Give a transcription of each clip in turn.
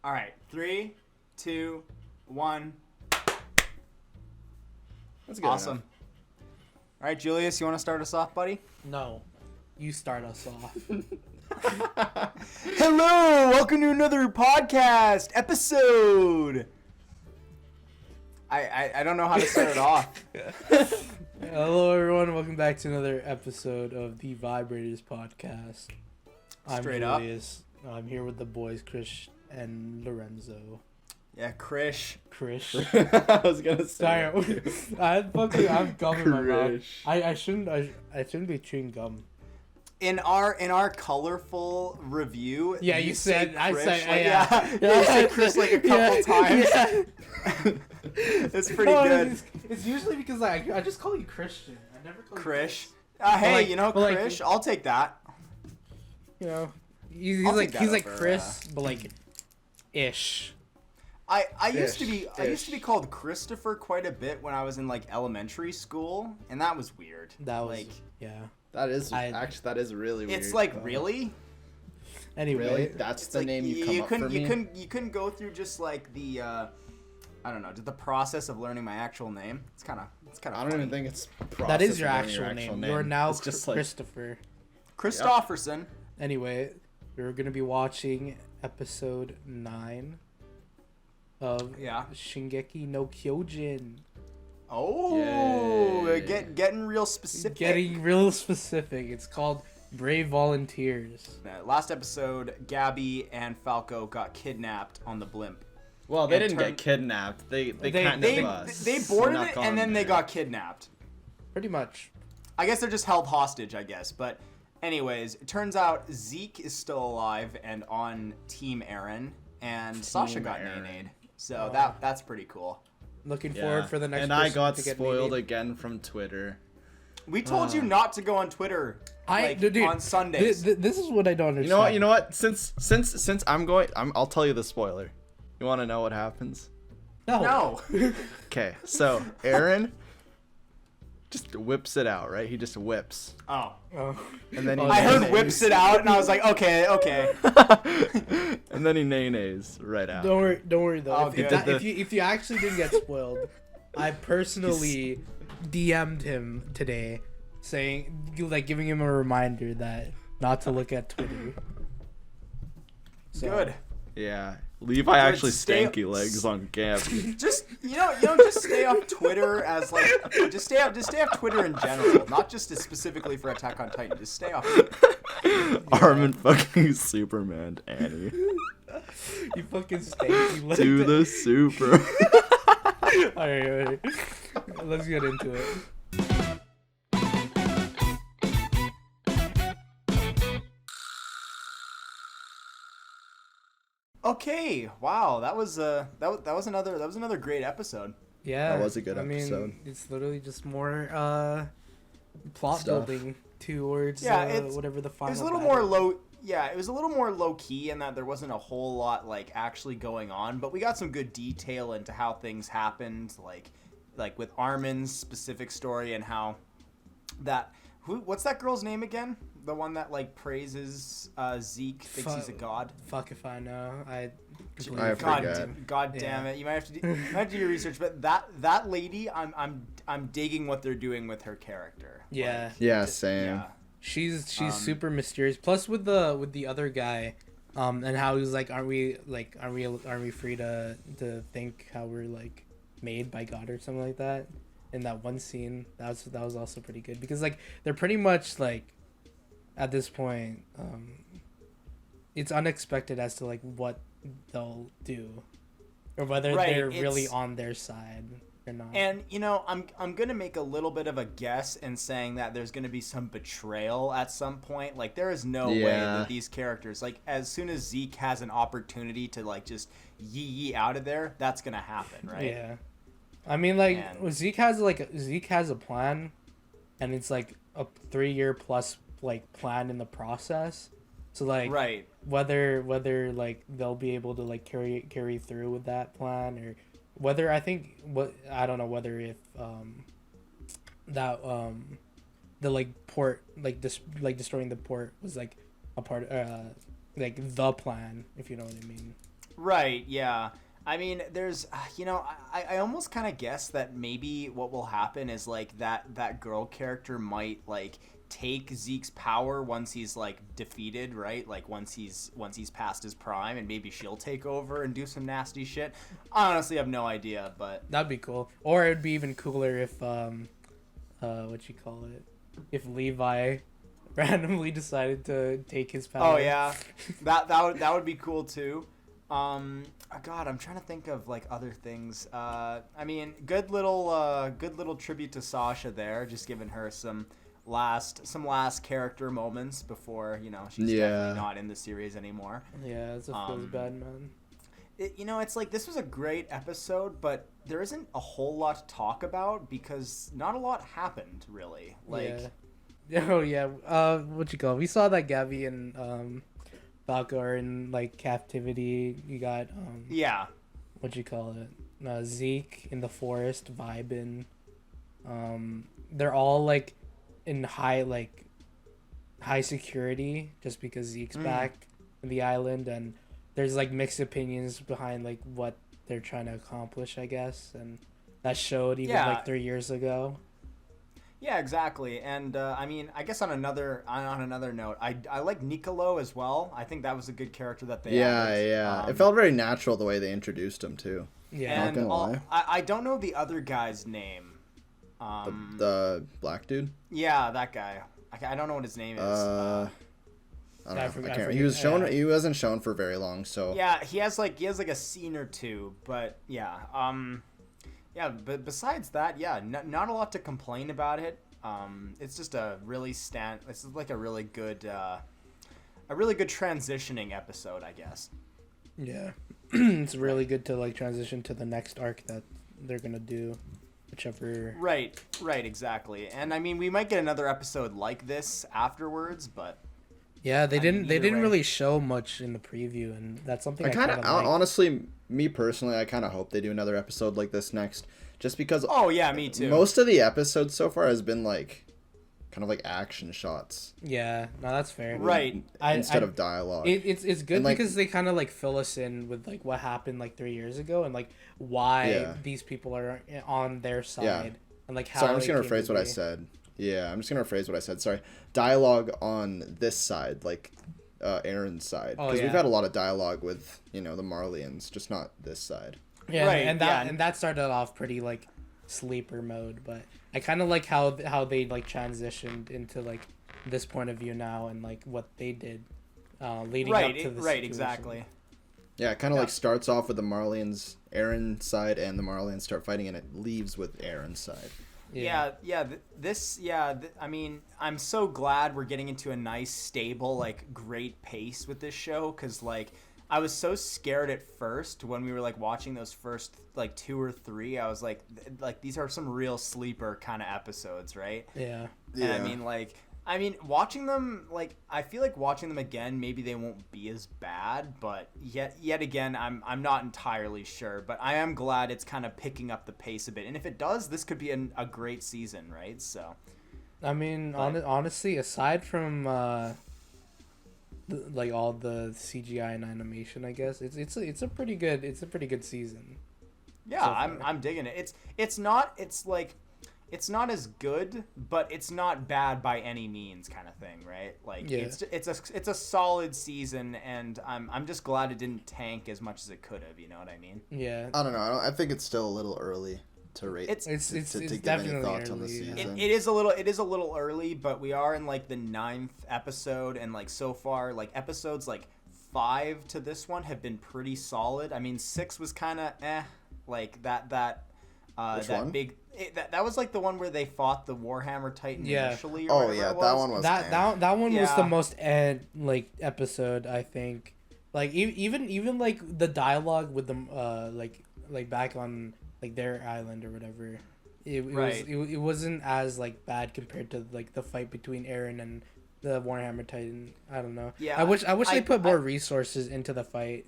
All right, 3, 2, 1. That's good. Awesome. Enough. All right, Julius, you want to start us off, buddy? No, you start us off. Hello, welcome to another podcast episode. I don't know how to start it off. Hello, everyone. Welcome back to another episode of the Vibrators podcast. I'm Straight up. Julius. I'm here with the boys, Chris and Lorenzo. Yeah, Krish. Chris. I was gonna say. Sorry, I have gum in my mouth. Krish. I shouldn't be chewing gum. In our colorful review, Yeah, you said say I Krish, said like, yeah. You said Chris like a couple times. Yeah. It's pretty No, good. It's usually because I just call you Christian. I never call you Krish. Chris. Hey, like- you know, but like- Krish, I'll take that. You know, he's I'll like take that over, Chris, but like ish. I used to Ish, be called Christopher quite a bit when I was in like elementary school, and that was weird. That was like yeah. That is I- actually that is really weird. it's like really. Anyway, Really? That's It's the like name you come up couldn't for me? you couldn't go through just like the I don't know, the process of learning my actual name. It's kind of I don't even think it's that is process your of learning actual name. You're now It's just like Christopher. Christofferson. Anyway, we're gonna be watching episode 9 of Yeah. Shingeki no Kyojin. Oh, Yay. getting real specific. Getting real specific. It's called Brave Volunteers. Last episode, Gabby and Falco got kidnapped on the blimp. Well, they and didn't turn- get kidnapped. They They- kind They of they boarded snuck it on and then they there. got kidnapped. Pretty much. I guess they're just held hostage, I guess. But anyways, it turns out Zeke is still alive and on Team Aaron, and Sasha got Aaron. nay-nayed. So Oh. that's pretty cool. Looking Yeah. forward for the next And person I got to get spoiled named. again from Twitter. We told you not to go on Twitter Dude, on Sundays. This is what I don't understand. You know what? Since I'm going, I'll tell you the spoiler. You want to know what happens? No. Okay, so Aaron just whips it out, right? He just whips, Oh. Oh. and then he I heard nay-nays. whips it out, and I was like, okay. And then he nay-nays right out. Don't worry though. Oh, if, good. if you actually didn't get spoiled, I personally DM'd him today, saying giving him a reminder that not to look at Twitter. So, Good. Yeah, Levi actually stay- stanky legs on Gabby. Just just stay off Twitter as like just stay off Twitter in general, not just specifically for Attack on Titan. Just stay off. Armin fucking Superman Annie. You fucking stanky like Do that. the super. Alright. Let's get into it. Okay, wow, that was another great episode. Yeah. That was a good I episode. mean, it's literally just more plot Stuff. building towards Yeah, it's- whatever the It final was a little battle. more low. Yeah, it was a little more low key in that there wasn't a whole lot like actually going on, but we got some good detail into how things happened, like with Armin's specific story and how what's that girl's name again? The one that like praises Zeke, thinks he's a god. Fuck if I know. I completely forget. God damn it! You might have to do your research, but that lady, I'm digging what they're doing with her character. Yeah. Like, Yeah, same. yeah. She's super mysterious. Plus with the other guy, and how he's like, aren't we free to think how we're like made by God or something like that? In that one scene, that was also pretty good because like they're pretty much like at this point, it's unexpected as to like what they'll do or whether Right, they're really it's- on their side or not. And I'm gonna make a little bit of a guess in saying that there's gonna be some betrayal at some point. Like there is no way Yeah. that these characters, like as soon as Zeke has an opportunity to like just yee out of there, that's gonna happen, right? Yeah. I mean, like And- Zeke has a plan, and it's like a 3-year plus like plan in the process. So like Right. whether like they'll be able to like carry through with that plan or whether I don't know whether if the like port like destroying the port was like a part like the plan, if you know what I mean. Right, yeah. I mean, there's, I almost kind of guess that maybe what will happen is like that girl character might like take Zeke's power once he's like defeated, right? Like once he's past his prime, and maybe she'll take over and do some nasty shit. I honestly have no idea, but That'd be cool. Or it'd be even cooler if what you call it? If Levi randomly decided to take his power. oh yeah, that would be cool too. God, I'm trying to think of like other things. I mean, good little tribute to Sasha there, just giving her some last character moments before she's definitely not in the series anymore. Yeah, it feels bad, man. It's like this was a great episode, but there isn't a whole lot to talk about because not a lot happened really. Like, yeah. Oh yeah. What you call it? We saw that Gabby and Falco are in like captivity. You got yeah. What you call it? Zeke in the forest vibing. They're all like in high security just because Zeke's back in the island, and there's like mixed opinions behind like what they're trying to accomplish, I guess, and that showed even like 3 years ago. Yeah, exactly. And I mean, I guess on another note, I like Nicolo as well. I think that was a good character that they added. Yeah. It felt very natural the way they introduced him too. Yeah. And not gonna lie. I don't know the other guy's name. The black dude. Yeah, that guy. I don't know what his name is. I don't know. I forget. can't. He was shown. He wasn't shown for very long. So yeah, he has like a scene or two, but yeah. Yeah, but besides that, yeah, not a lot to complain about it. It's just it's like a really good transitioning episode, I guess. Yeah. It's really good to like transition to the next arc that they're gonna do, whichever. Right, exactly. And I mean, we might get another episode like this afterwards, but yeah, they didn't way. really show much in the preview, and that's something I kind of like. Honestly, me personally, I kind of hope they do another episode like this next, just because. Oh yeah, me too. Most of the episodes so far has been like, kind of like action shots. Yeah, no, that's fair. Right. Instead of dialogue. It's good like, because they kind of like fill us in with like what happened like 3 years ago and like why these people are on their side and like how. Sorry, I'm just gonna rephrase what I said. Yeah, I'm just gonna rephrase what I said. Sorry, dialogue on this side, like Aaron's side, because we've had a lot of dialogue with the Marlians, just not this side. Yeah, right, and that started off pretty like sleeper mode, but I kind of like how they like transitioned into like this point of view now and like what they did leading up to the situation. Exactly. Yeah, it kind of like starts off with the Marlians, Aaron's side, and the Marlians start fighting, and it leaves with Aaron's side. I mean, I'm so glad we're getting into a nice, stable, like, great pace with this show, because, like, I was so scared at first when we were, like, watching those first, like, 2 or 3. I was like, these are some real sleeper kind of episodes, right? Yeah. And I mean, watching them, like, I feel like watching them again, maybe they won't be as bad, but yet again, I'm not entirely sure. But I am glad it's kind of picking up the pace a bit. And if it does, this could be a great season, right? So, I mean, honestly, aside from like all the CGI and animation, I guess it's a pretty good season. Yeah, so I'm digging it. It's not as good, but it's not bad by any means, kind of thing, right? Like it's a solid season, and I'm just glad it didn't tank as much as it could have. You know what I mean? Yeah. I don't know. I think it's still a little early to rate. It's to give definitely any thoughts early, on the season. It is a little early, but we are in like the 9th episode, and like so far, like episodes like 5 to this one have been pretty solid. I mean, 6 was kind of like that Which that one? big. That was like the one where they fought the Warhammer Titan initially. Or that one was that one was the most like episode, I think. Like even like the dialogue with them like back on like their island or whatever. It wasn't as like bad compared to like the fight between Aaron and the Warhammer Titan. I don't know. Yeah, I wish they put more resources into the fight.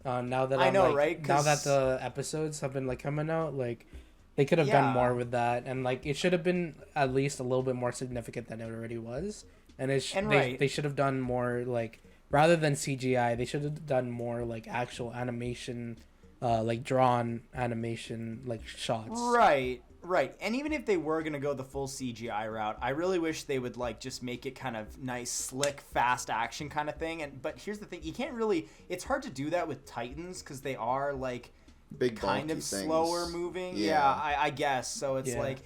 Now that now that the episodes have been like coming out, like they could have done more with that, and like it should have been at least a little bit more significant than it already was. And they should have done more like rather than CGI, they should have done more like actual animation, like drawn animation, like shots. Right. And even if they were going to go the full CGI route, I really wish they would like just make it kind of nice, slick, fast action kind of thing. But here's the thing, you can't really, it's hard to do that with Titans cuz they are like big kind of things. Slower moving. Yeah, I guess. So it's like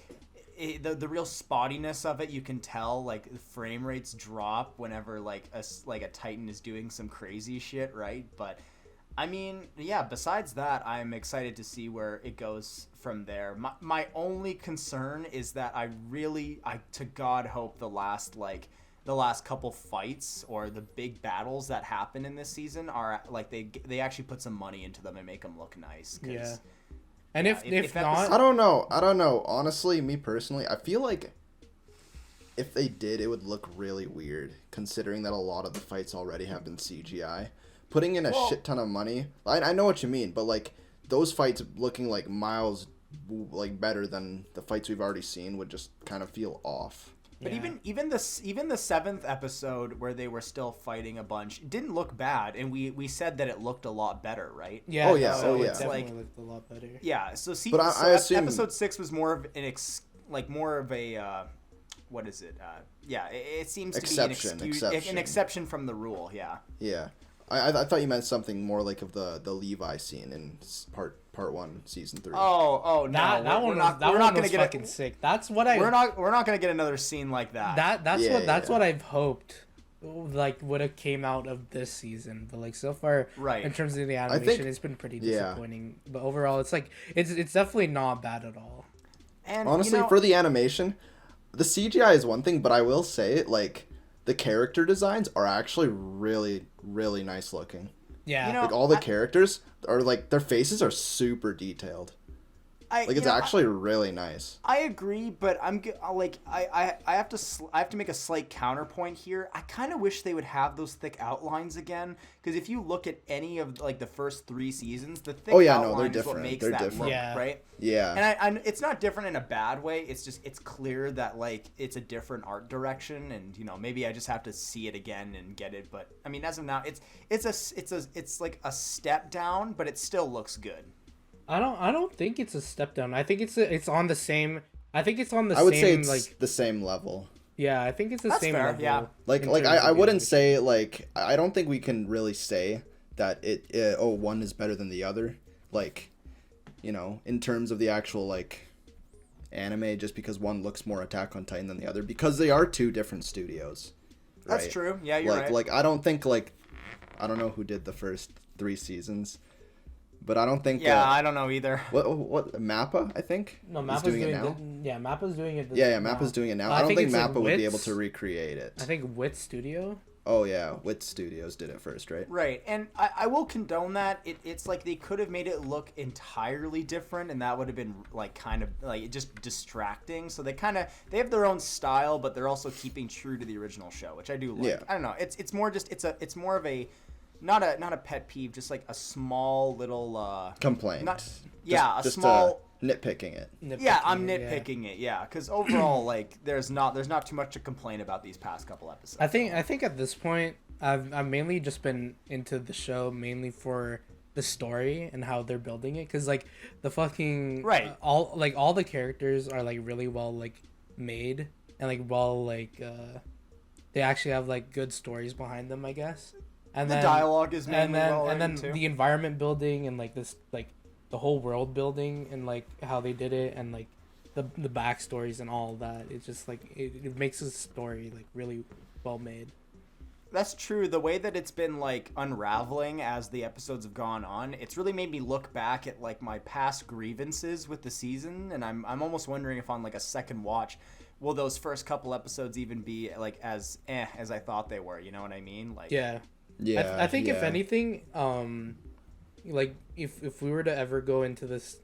the real spottiness of it, you can tell like the frame rates drop whenever like a Titan is doing some crazy shit, right? But I mean, yeah, besides that, I'm excited to see where it goes from there. My only concern is that I to God hope the last couple fights or the big battles that happen in this season are like they actually put some money into them and make them look nice. Yeah. And if not, I don't know. Honestly, me personally, I feel like if they did, it would look really weird considering that a lot of the fights already have been CGI. Putting in a shit ton of money, I know what you mean, but like those fights looking like miles like better than the fights we've already seen would just kind of feel off. But even the 7th episode where they were still fighting a bunch didn't look bad, and we said that it looked a lot better, right? Yeah. It definitely like, looked a lot better. Yeah. So I assume episode 6 was more of more of a what is it? It seems to be an exception from the rule. Yeah. Yeah. I thought you meant something more like of the Levi scene in part 1, season 3. Oh, no, that one was fucking sick. That's what we're not gonna get another scene like that. That's what I've hoped, like would have came out of this season. But like so far, right, in terms of the animation, it's been pretty disappointing. But overall, it's like it's definitely not bad at all. And honestly, for the animation, the CGI is one thing, but I will say like the character designs are actually really, really nice looking. Yeah. Like all the characters are like their faces are super detailed. It's actually really nice. I agree, but I have to make a slight counterpoint here. I kind of wish they would have those thick outlines again, because if you look at any of like the first 3 seasons, the thick outline is what makes that look, right? Yeah. And it's not different in a bad way. It's just it's clear that like it's a different art direction, and maybe I just have to see it again and get it. But I mean, as of now, it's like a step down, but it still looks good. I don't think it's a step down. I think it's on the same. I think it's on the same. I would say it's like the same level. Yeah, I think it's the same fair, level. yeah. Like I wouldn't say like I don't think we can really say that one is better than the other. Like, in terms of the actual like anime, just because one looks more Attack on Titan than the other, because they are 2 different studios. Right? That's true. Yeah, you're right. Like I don't think I don't know who did the first 3 seasons. But I don't think. Yeah, I don't know either. What Mappa? I think. No, Mappa's doing it now. Mappa's doing it. Mappa's doing it now. I don't think Mappa would be able to recreate it. I think Wit Studio. Oh yeah, Wit Studios did it first, right? Right, and I will condone that. It's like they could have made it look entirely different, and that would have been like kind of like just distracting. So they have their own style, but they're also keeping true to the original show, which I do like. Yeah. I don't know. It's more of a not a pet peeve, just like a small little complaint. Just small nitpicking it. I'm nitpicking it. Yeah, because overall, like there's not too much to complain about these past couple episodes. I think at this point, I've mainly just been into the show mainly for the story and how they're building it, because like the fucking all the characters are like really well like made and like well like they actually have like good stories behind them, I guess. And the dialogue is mainly and then the environment building and like this like the whole world building and like how they did it and like the backstories and all of that. It's just like it makes the story like really well made. That's true. The way that it's been like unraveling as the episodes have gone on, it's really made me look back at like my past grievances with the season, and I'm almost wondering if on like a second watch, will those first couple episodes even be like as I thought they were? You know what I mean? Like I think if anything, like if we were to ever go into this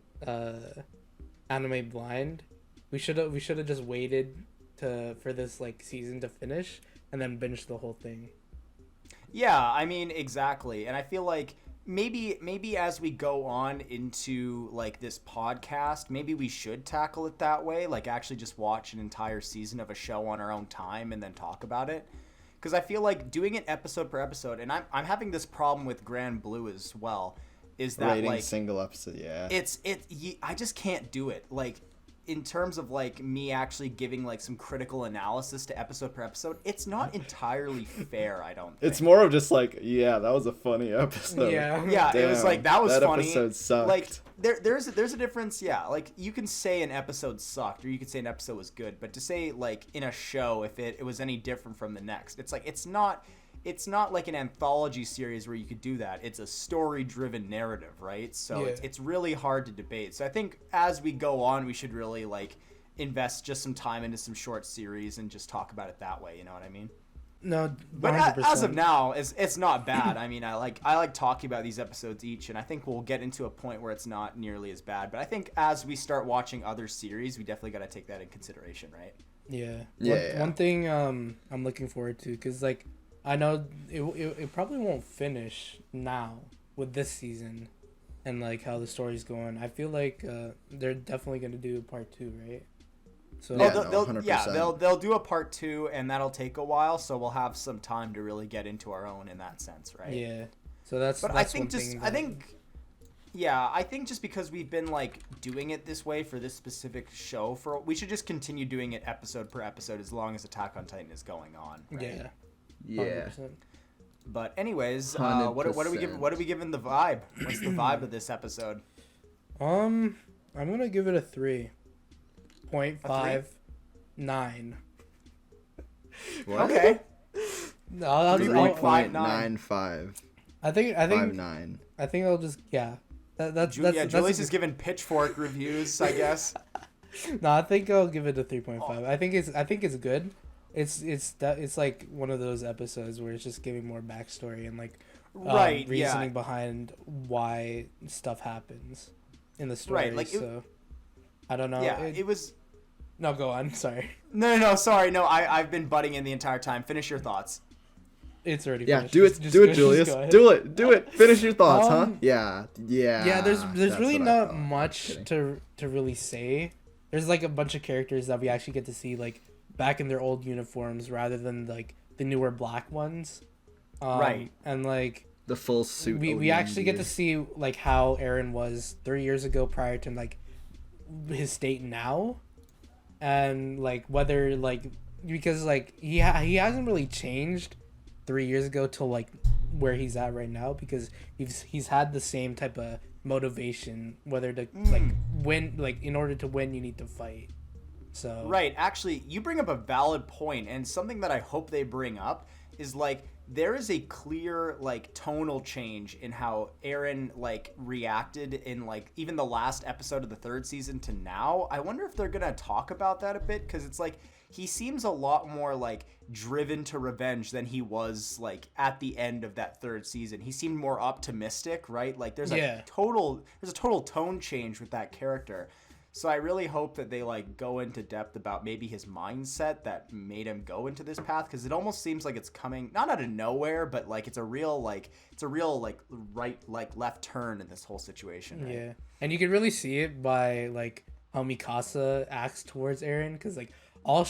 anime blind, we should have just waited for this like season to finish and then binge the whole thing. Yeah, I mean exactly, and I feel like maybe as we go on into like this podcast, maybe we should tackle it that way, like actually just watch an entire season of a show on our own time and then talk about it. because I feel like doing it episode per episode, and I'm having this problem with Grand Blue as well, is that Rating like single episode, yeah. I just can't do it. Like, in terms of like me actually giving like some critical analysis to episode per episode, it's not entirely fair. I don't think. It's more of just like, yeah, that was a funny episode. Yeah. Yeah, it was like that was funny. That episode sucked. Like there's a difference. Yeah, like you can say an episode sucked, or you could say an episode was good, but to say like in a show if it was any different from the next, it's like it's not like an anthology series where you could do that. It's a story-driven narrative, right? So it's really hard to debate. So I think as we go on, we should really like invest just some time into some short series and just talk about it that way. You know what I mean? No, 100%. But as of now, it's not bad. I mean, I like talking about these episodes each, and I think we'll get into a point where it's not nearly as bad. But I think as we start watching other series, we definitely got to take that in consideration, right? Yeah. One thing I'm looking forward to, because like I know it probably won't finish now with this season, and like how the story's going. I feel like they're definitely gonna do part 2, right? So they'll do a part 2, and that'll take a while. So we'll have some time to really get into our own in that sense, right? Yeah. So that's. But that's I think I think just because we've been like doing it this way for this specific show, we should just continue doing it episode per episode as long as Attack on Titan is going on. Right? Yeah. 100%. But anyways, what are we giving the vibe? What's the vibe of this episode? I'm gonna give it a 3.59. What? Okay. No, I'll just 3.95. I think 5.9. I think I'll just that's Julius is giving pitchfork reviews, I guess. No, I think I'll give it a 3.5. I think it's good. It's like one of those episodes where it's just giving more backstory and like reasoning behind why stuff happens in the story. Right, like so I don't know. Yeah, it was. No, go on. Sorry. No. Sorry. No, I've been butting in the entire time. Finish your thoughts. It's already finished. Do it, Julius. Do it. Finish your thoughts, huh? Yeah. Yeah. There's really not much to really say. There's like a bunch of characters that we actually get to see like back in their old uniforms rather than like the newer black ones. Right. And like the full suit. We actually get to see like how Eren was 3 years ago prior to like his state now, and like whether like because like he hasn't really changed 3 years ago to like where he's at right now, because he's had the same type of motivation, whether to like win, like in order to win you need to fight. So right, actually you bring up a valid point, and something that I hope they bring up is like there is a clear like tonal change in how Eren like reacted in like even the last episode of the 3rd season to now. I wonder if they're gonna talk about that a bit, because it's like he seems a lot more like driven to revenge than he was like at the end of that 3rd season. He seemed more optimistic, right? Like there's a total tone change with that character. So I really hope that they like go into depth about maybe his mindset that made him go into this path, because it almost seems like it's coming not out of nowhere, but like it's a real right like left turn in this whole situation. Right? Yeah, and you can really see it by like how Mikasa acts towards Eren, because like all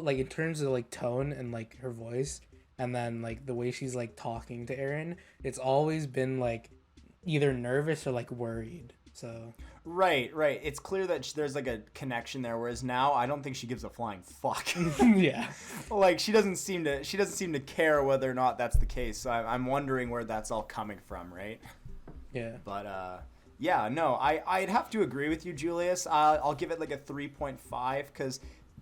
in terms of like tone and like her voice, and then like the way she's like talking to Eren, it's always been like either nervous or like worried. So right. It's clear that there's like a connection there, whereas now I don't think she gives a flying fuck. Yeah, like she doesn't seem to care whether or not that's the case. So I'm wondering where that's all coming from, right? Yeah. But yeah, no, I'd have to agree with you, Julius. I'll give it like a 3.5, because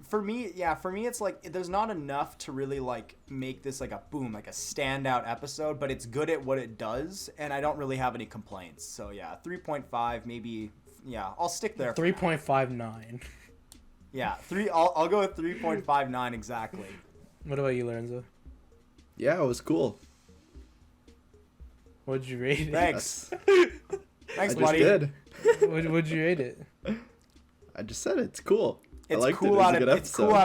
for me, it's like there's not enough to really like make this like a standout episode, but it's good at what it does, and I don't really have any complaints. So yeah, 3.5 maybe. Yeah, I'll stick there. 3.59. Yeah, I'll go with 3.59 exactly. What about you, Lorenzo? Yeah, it was cool. What'd you rate it? Thanks. Thanks, I buddy. just did. What'd you rate it? I just said it's cool. It's cool out of 5. It's cool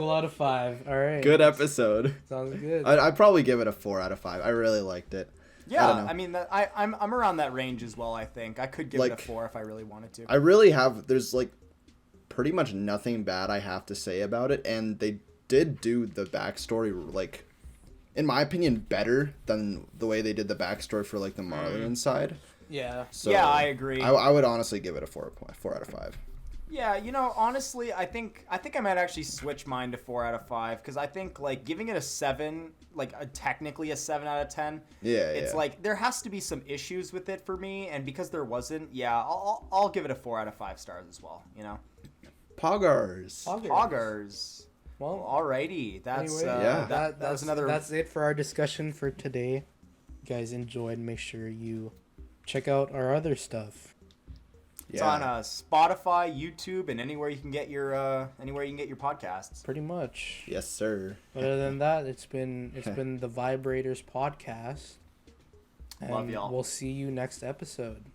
out of 5. All right. Good episode. Sounds good. I'd probably give it a 4 out of 5. I really liked it. Yeah, I mean, I'm around that range as well. I think I could give it a 4 if I really wanted to. I really have. There's like pretty much nothing bad I have to say about it, and they did do the backstory, like, in my opinion, better than the way they did the backstory for, like, the Marley side. Yeah. So yeah, I agree. I would honestly give it a 4 out of 5. Yeah, you know, honestly, I think I might actually switch mine to 4 out of 5 because I think like giving it a 7, like technically a 7 out of 10. Yeah, it's like there has to be some issues with it for me, and because there wasn't, yeah, I'll give it a 4 out of 5 stars as well. You know, Poggers. Well, alrighty, that's anyway, that's another. That's it for our discussion for today. You guys enjoyed. Make sure you check out our other stuff. It's on Spotify, YouTube, and anywhere you can get your podcasts. Pretty much. Yes, sir. Other than that, it's been the Vibrators podcast. And Love y'all. We'll see you next episode.